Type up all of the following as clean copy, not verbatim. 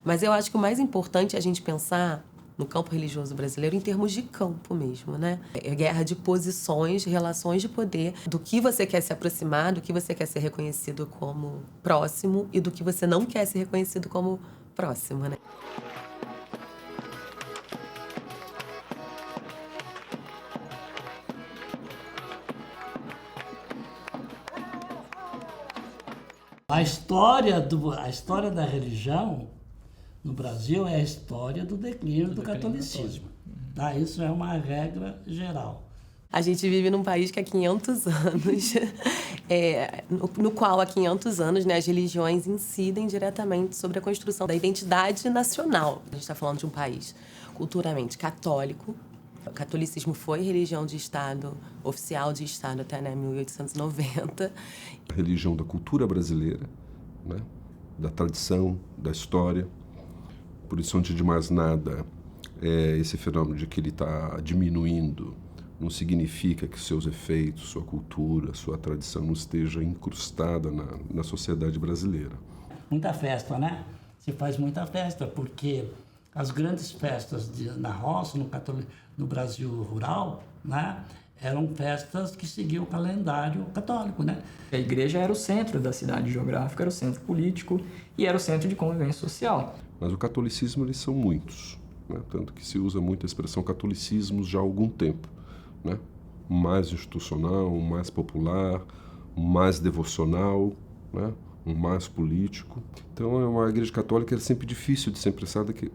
Mas eu acho que o mais importante é a gente pensar no campo religioso brasileiro em termos de campo mesmo, né? É guerra de posições, relações de poder, do que você quer se aproximar, do que você quer ser reconhecido como próximo e do que você não quer ser reconhecido como próximo, né? A história da religião no Brasil é a história do declínio do catolicismo. Tá? Isso é uma regra geral. A gente vive num país que há 500 anos, no qual há 500 anos, né, as religiões incidem diretamente sobre a construção da identidade nacional. A gente está falando de um país culturalmente católico. O catolicismo foi religião de Estado, oficial de Estado até 1890. A religião da cultura brasileira, né, da tradição, da história. Por isso, antes de mais nada, esse fenômeno de que ele está diminuindo não significa que seus efeitos, sua cultura, sua tradição não esteja incrustada na sociedade brasileira. Muita festa, né? Se faz muita festa, porque as grandes festas na roça, no Brasil rural, né, eram festas que seguiam o calendário católico, né? A igreja era o centro da cidade geográfica, era o centro político e era o centro de convivência social. Mas o catolicismo, eles são muitos, né? Tanto que se usa muito a expressão catolicismo já há algum tempo, né? Mais institucional, mais popular, mais devocional, né? Mais político. Então, é uma igreja católica é sempre difícil de ser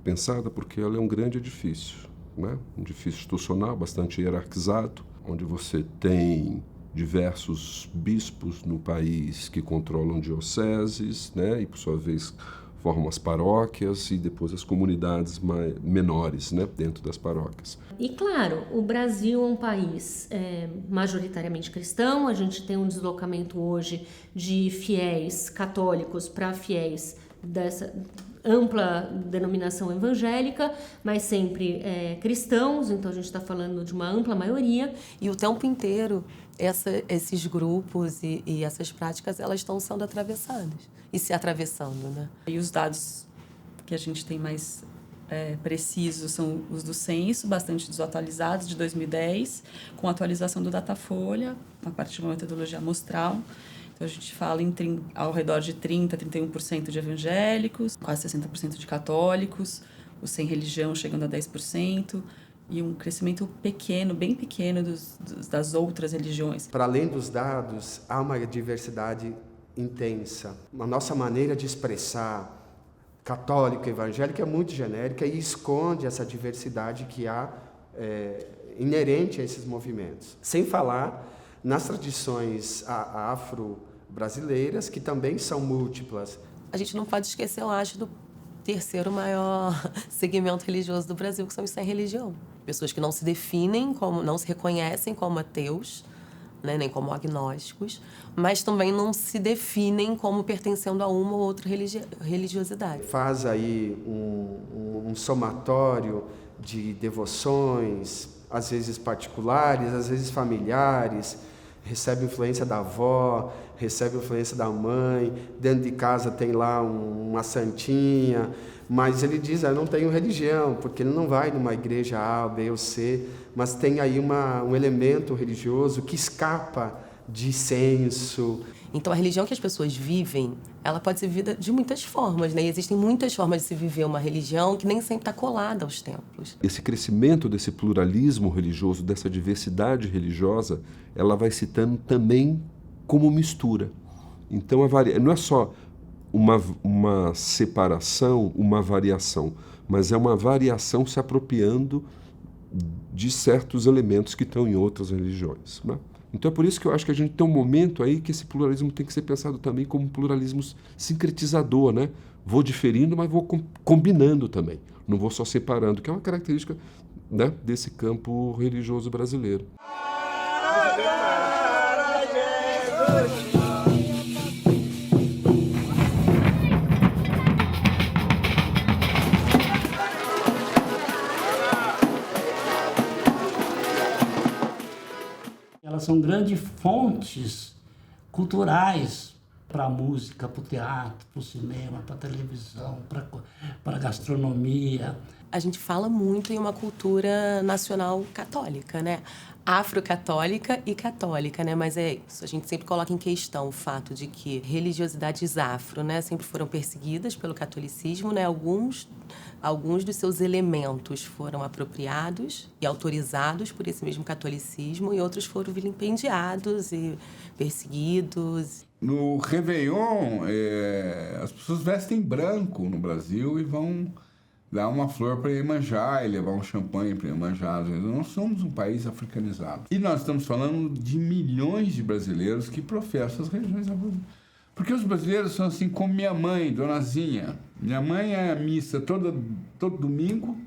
pensada porque ela é um grande edifício, né? Um edifício institucional, bastante hierarquizado, onde você tem diversos bispos no país que controlam dioceses, né? E, por sua vez, formam as paróquias e depois as comunidades menores, né? Dentro das paróquias. E, claro, o Brasil é um país majoritariamente cristão. A gente tem um deslocamento hoje de fiéis católicos para fiéis dessa ampla denominação evangélica, mas sempre cristãos, então a gente está falando de uma ampla maioria. E o tempo inteiro, esses grupos e essas práticas, elas estão sendo atravessadas e se atravessando, né? E os dados que a gente tem mais precisos são os do censo, bastante desatualizados, de 2010, com atualização do Datafolha, a partir de uma metodologia amostral. Então, a gente fala ao redor de 30%, 31% de evangélicos, quase 60% de católicos, os sem religião chegando a 10%, e um crescimento pequeno, bem pequeno, das outras religiões. Para além dos dados, há uma diversidade intensa. A nossa maneira de expressar católica, evangélica é muito genérica e esconde essa diversidade que há inerente a esses movimentos. Sem falar nas tradições afro-brasileiras, que também são múltiplas. A gente não pode esquecer, eu acho, do terceiro maior segmento religioso do Brasil, que são os sem religião. Pessoas que não se definem, não se reconhecem como ateus, né, nem como agnósticos, mas também não se definem como pertencendo a uma ou outra religiosidade. Faz aí um somatório de devoções, às vezes particulares, às vezes familiares, recebe influência da avó, recebe influência da mãe, dentro de casa tem lá uma santinha, mas ele diz, eu não tenho religião, porque ele não vai numa igreja A, B ou C, mas tem aí um elemento religioso que escapa de senso. Então, a religião que as pessoas vivem, ela pode ser vivida de muitas formas, né? E existem muitas formas de se viver uma religião que nem sempre está colada aos templos. Esse crescimento desse pluralismo religioso, dessa diversidade religiosa, ela vai se dando também como mistura. Então, não é só uma separação, uma variação, mas é uma variação se apropriando de certos elementos que estão em outras religiões, né? Então é por isso que eu acho que a gente tem um momento aí que esse pluralismo tem que ser pensado também como um pluralismo sincretizador, né? Vou diferindo, mas vou combinando também. Não vou só separando, que é uma característica, né, desse campo religioso brasileiro. Elas são grandes fontes culturais para a música, para o teatro, para o cinema, para a televisão, para para a gastronomia. A gente fala muito em uma cultura nacional católica, né? Afrocatólica e católica, né? Mas é isso, a gente sempre coloca em questão o fato de que religiosidades afro, né, sempre foram perseguidas pelo catolicismo, né? Alguns dos seus elementos foram apropriados e autorizados por esse mesmo catolicismo e outros foram vilipendiados e perseguidos. No Réveillon, as pessoas vestem branco no Brasil e vão dar uma flor para Iemanjá e levar um champanhe para Iemanjá. Nós não somos um país africanizado. E nós estamos falando de milhões de brasileiros que professam as religiões africanas. Porque os brasileiros são assim como minha mãe, Dona Zinha. Minha mãe é a missa todo domingo,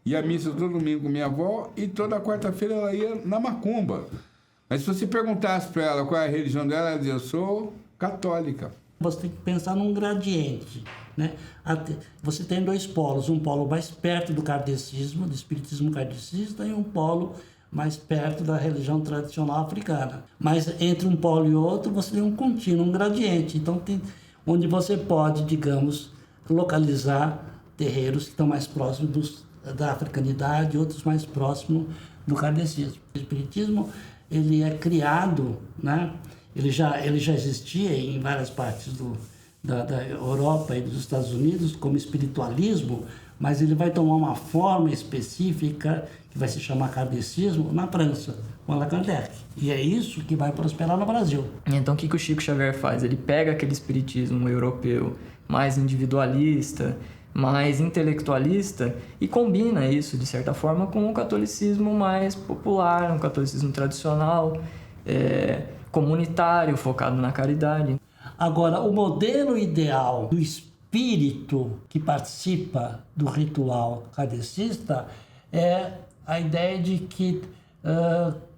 e a missa todo domingo com minha avó, e toda quarta-feira ela ia na macumba. Mas se você perguntasse para ela qual é a religião dela, ela dizia, eu sou católica. Você tem que pensar num gradiente, né? Você tem dois polos, um polo mais perto do kardecismo, do espiritismo kardecista, e um polo mais perto da religião tradicional africana. Mas entre um polo e outro, você tem um contínuo, um gradiente. Então, onde você pode, digamos, localizar terreiros que estão mais próximos da africanidade, outros mais próximos do kardecismo. O espiritismo, ele é criado, né? Ele já existia em várias partes da Europa e dos Estados Unidos como espiritualismo, mas ele vai tomar uma forma específica, que vai se chamar kardecismo, na França, com Allan Kardec. E é isso que vai prosperar no Brasil. Então, o que o Chico Xavier faz? Ele pega aquele espiritismo europeu mais individualista, mais intelectualista, e combina isso, de certa forma, com o catolicismo mais popular, um catolicismo tradicional, comunitário, focado na caridade. Agora, o modelo ideal do espírito que participa do ritual kardecista é a ideia de que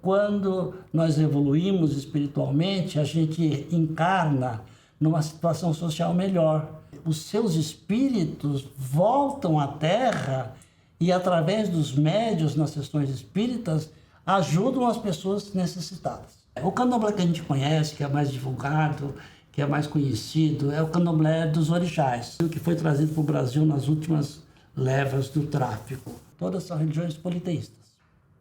quando nós evoluímos espiritualmente, a gente encarna numa situação social melhor. Os seus espíritos voltam à Terra e, através dos médiuns nas sessões espíritas, ajudam as pessoas necessitadas. O candomblé que a gente conhece, que é mais divulgado, que é mais conhecido, é o candomblé dos orixás, que foi trazido para o Brasil nas últimas levas do tráfico. Todas são religiões politeístas.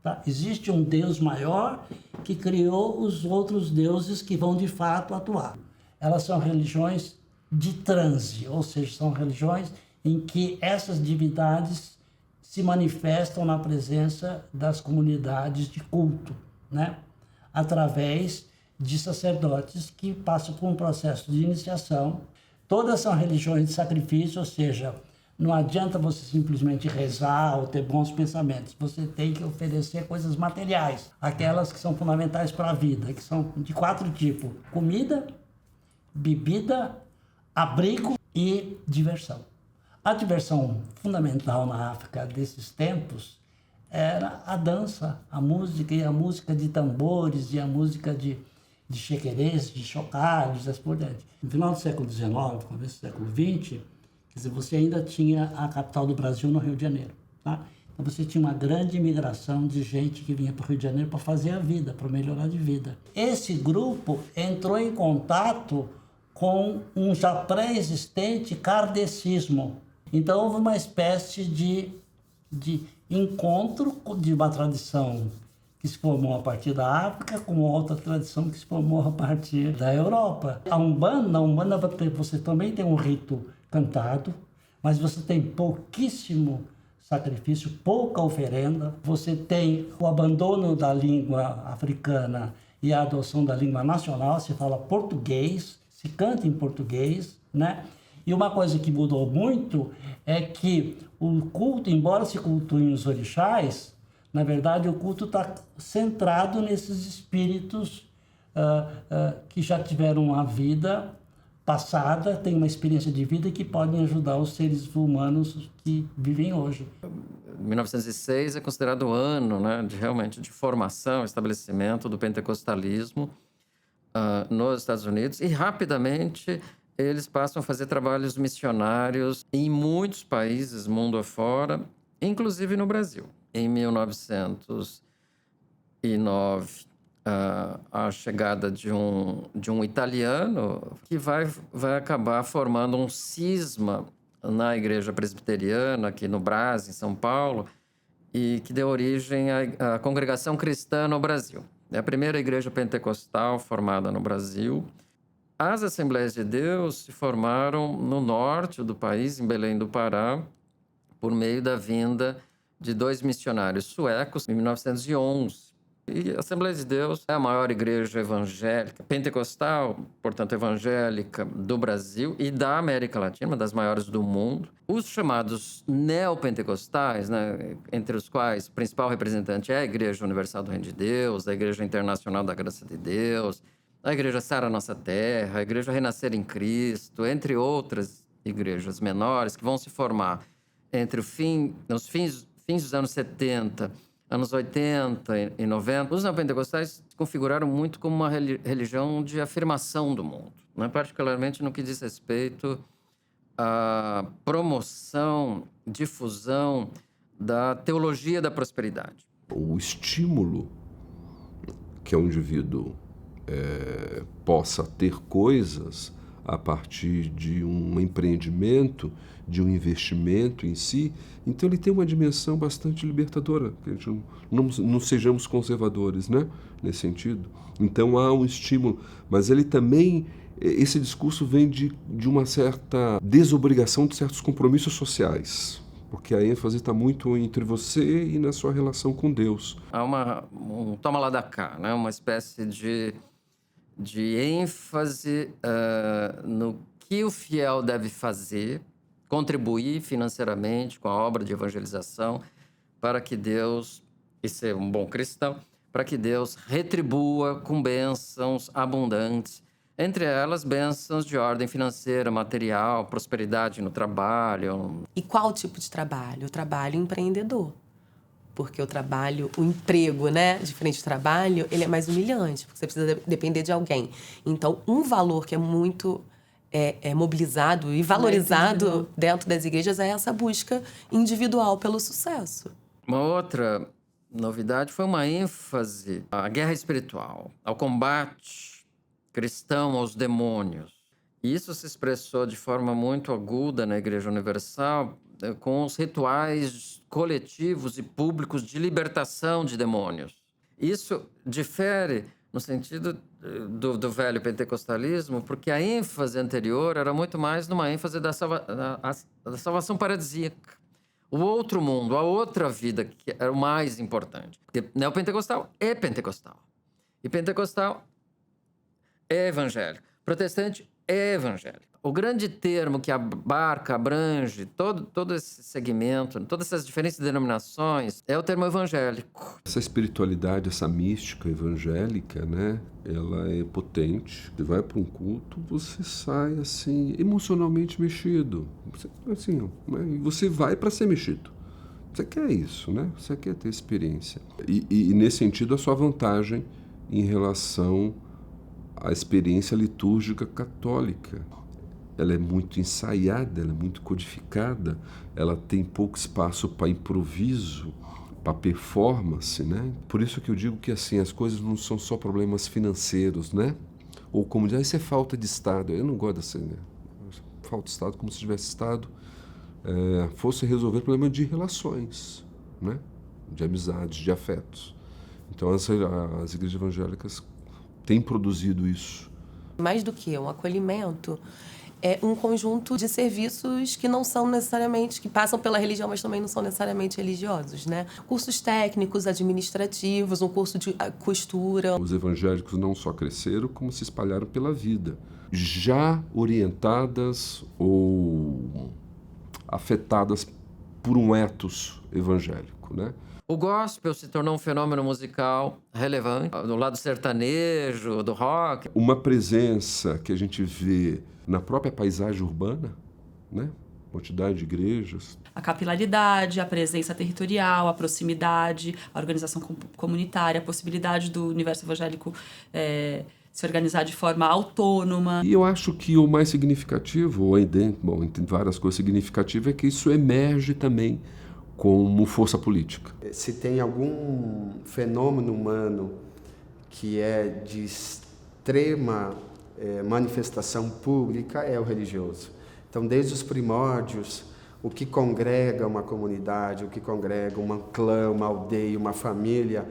Tá? Existe um Deus maior que criou os outros deuses que vão de fato atuar. Elas são religiões de transe, ou seja, são religiões em que essas divindades se manifestam na presença das comunidades de culto, né? Através de sacerdotes que passam por um processo de iniciação. Todas são religiões de sacrifício, ou seja, não adianta você simplesmente rezar ou ter bons pensamentos. Você tem que oferecer coisas materiais, aquelas que são fundamentais para a vida, que são de 4 tipos: comida, bebida, abrigo e diversão. A diversão fundamental na África desses tempos era a dança, a música, e a música de tambores, e a música de chequerês, de chocalhos, assim por diante. No final do século XIX, começo do século XX, quer dizer, você ainda tinha a capital do Brasil no Rio de Janeiro. Tá? Então você tinha uma grande imigração de gente que vinha para o Rio de Janeiro para fazer a vida, para melhorar de vida. Esse grupo entrou em contato com um já pré-existente kardecismo. Então houve uma espécie de encontro de uma tradição que se formou a partir da África com outra tradição que se formou a partir da Europa. Na Umbanda você também tem um rito cantado, mas você tem pouquíssimo sacrifício, pouca oferenda. Você tem o abandono da língua africana e a adoção da língua nacional. Se fala português, se canta em português, né? E uma coisa que mudou muito é que o culto, embora se cultuem os orixás, na verdade o culto está centrado nesses espíritos que já tiveram uma vida passada, têm uma experiência de vida que podem ajudar os seres humanos que vivem hoje. 1906 é considerado o ano, né, realmente de formação, estabelecimento do pentecostalismo nos Estados Unidos, e rapidamente eles passam a fazer trabalhos missionários em muitos países, mundo afora, inclusive no Brasil. Em 1909, a chegada de um italiano que vai acabar formando um cisma na Igreja Presbiteriana, aqui no Brás, em São Paulo, e que deu origem à Congregação Cristã no Brasil. É a primeira igreja pentecostal formada no Brasil. As Assembleias de Deus se formaram no norte do país, em Belém do Pará, por meio da vinda de 2 missionários suecos, em 1911. E a Assembleia de Deus é a maior igreja evangélica, pentecostal, portanto evangélica, do Brasil e da América Latina, uma das maiores do mundo. Os chamados neopentecostais, né, entre os quais o principal representante é a Igreja Universal do Reino de Deus, a Igreja Internacional da Graça de Deus, a Igreja Sara Nossa Terra, a Igreja Renascer em Cristo, entre outras igrejas menores que vão se formar entre os fins dos anos 70, anos 80 e 90, os neopentecostais se configuraram muito como uma religião de afirmação do mundo, né? Particularmente no que diz respeito à promoção, difusão da teologia da prosperidade. O estímulo que o indivíduo possa ter coisas a partir de um empreendimento, de um investimento em si, então ele tem uma dimensão bastante libertadora, que a gente não sejamos conservadores, né, nesse sentido. Então há um estímulo, mas ele também, esse discurso vem de uma certa desobrigação de certos compromissos sociais, porque a ênfase está muito entre você e na sua relação com Deus. Há um toma lá da cá, né, uma espécie de ênfase no que o fiel deve fazer, contribuir financeiramente com a obra de evangelização para que Deus, e ser um bom cristão, para que Deus retribua com bênçãos abundantes, entre elas bênçãos de ordem financeira, material, prosperidade no trabalho. E qual tipo de trabalho? O trabalho empreendedor. Porque o emprego, né, diferente do trabalho, ele é mais humilhante, porque você precisa depender de alguém. Então, um valor que é muito mobilizado e valorizado dentro das igrejas é essa busca individual pelo sucesso. Uma outra novidade foi uma ênfase à guerra espiritual, ao combate cristão aos demônios. E isso se expressou de forma muito aguda na Igreja Universal com os rituais coletivos e públicos de libertação de demônios. Isso difere no sentido do velho pentecostalismo, porque a ênfase anterior era muito mais numa ênfase da salvação paradisíaca. O outro mundo, a outra vida, que era o mais importante. Porque neopentecostal é pentecostal. E pentecostal é evangélico. Protestante é evangélico. O grande termo que abrange todo esse segmento, todas essas diferentes denominações, é o termo evangélico. Essa espiritualidade, essa mística evangélica, né? Ela é potente. Você vai para um culto, você sai assim, emocionalmente mexido. Assim, né? E você vai para ser mexido. Você quer isso, né? Você quer ter experiência. E nesse sentido, a sua vantagem em relação à experiência litúrgica católica. Ela é muito ensaiada, ela é muito codificada, ela tem pouco espaço para improviso, para performance, né? Por isso que eu digo que assim, as coisas não são só problemas financeiros, né? Ou como dizer, isso é falta de Estado. Eu não gosto dessa, né? Falta de Estado, como se tivesse Estado fosse resolver problema de relações, né? De amizades, de afetos. Então as igrejas evangélicas têm produzido isso. Mais do que um acolhimento, é um conjunto de serviços que não são necessariamente, que passam pela religião, mas também não são necessariamente religiosos, né? Cursos técnicos, administrativos, um curso de costura. Os evangélicos não só cresceram, como se espalharam pela vida, já orientadas ou afetadas por um ethos evangélico, né? O gospel se tornou um fenômeno musical relevante, do lado sertanejo, do rock. Uma presença que a gente vê na própria paisagem urbana, né? Quantidade de igrejas. A capilaridade, a presença territorial, a proximidade, a organização comunitária, a possibilidade do universo evangélico se organizar de forma autônoma. E eu acho que o mais significativo, ou entre várias coisas significativas, é que isso emerge também como força política. Se tem algum fenômeno humano que é de extrema manifestação pública, é o religioso. Então, desde os primórdios, o que congrega uma comunidade, o que congrega um clã, uma aldeia, uma família,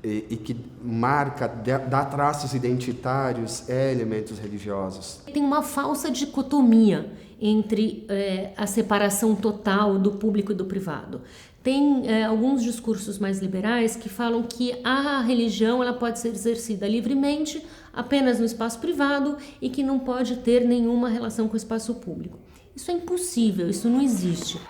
e que marca, dá traços identitários, é elementos religiosos. Tem uma falsa dicotomia entre a separação total do público e do privado. Tem alguns discursos mais liberais que falam que a religião ela pode ser exercida livremente apenas no espaço privado e que não pode ter nenhuma relação com o espaço público. Isso é impossível, isso não existe.